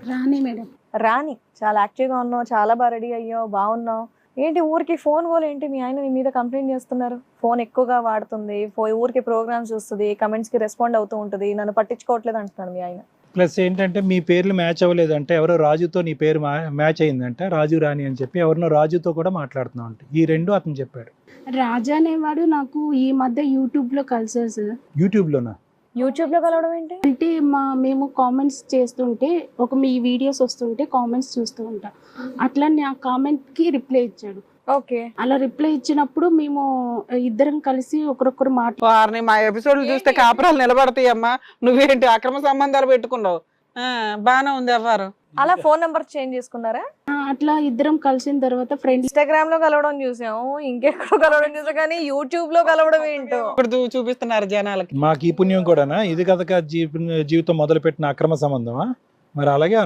రాని మేడం. రాని చాలా యాక్టివ్గా ఉన్నావు, చాలా బాగా రెడీ అయ్యావు, బాగున్నావు. ఏంటి ఊరికి ఫోన్ గోల్ ఏంటి? మీ ఆయన నీ మీద కంప్లైంట్ చేస్తున్నారు, ఫోన్ ఎక్కువగా వాడుతుంది, ఊరికి ప్రోగ్రామ్స్ చూస్తుంది, కమెంట్స్ కి రెస్పాండ్ అవుతూ ఉంటుంది, నన్ను పట్టించుకోవట్లేదు అంటున్నాను మీ ఆయన. ప్లస్ ఏంటంటే మీ పేర్లు మ్యాచ్ అవ్వలేదు అంటే ఎవరో రాజుతో నీ పేరు మ్యాచ్ అయిందంటే రాజు రాణి అని చెప్పి ఎవరినో రాజుతో కూడా మాట్లాడుతున్నావు అంటే ఈ రెండు అతను చెప్పాడు. రాజా అనేవాడు నాకు ఈ మధ్య యూట్యూబ్ లో కలిసారు సార్. యూట్యూబ్లోనా? యూట్యూబ్ లో కలవడం ఏంటి? అంటే మేము కామెంట్స్ చేస్తుంటే మీ వీడియోస్ వస్తుంటే కామెంట్స్ చూస్తూ ఉంటా, అట్లా నా కామెంట్ కి రిప్లై ఇచ్చాడు. ఓకే, అలా రిప్లై ఇచ్చినప్పుడు మేము ఇద్దరం కలిసి ఒకరొకరు వారిని మా ఎపిసోడ్లు చూస్తే కాపురాలు నిలబడతాయమ్మా. నువ్వేంటి అక్రమ సంబంధాలు పెట్టుకున్నావు? బానే ఉంది అవ్వారు. అలా ఫోన్ నెంబర్ చేంజ్ చేసుకున్నారా? అట్లా ఇద్దరం కలిసిన తర్వాత ఫ్రెండ్స్. ఇన్స్టాగ్రామ్ లో కలవడం చూసాం, ఇంకెక్కడో కలవడం చూసాం, కానీ యూట్యూబ్ లో కలవడం ఏంటో ఇప్పుడు చూపిస్తున్నారు జనాలకి. మాకు ఈ పుణ్యం కూడానా? ఇది కథగా జీవితం మొదలుపెట్టిన అక్రమ సంబంధమా? మరి అలాగే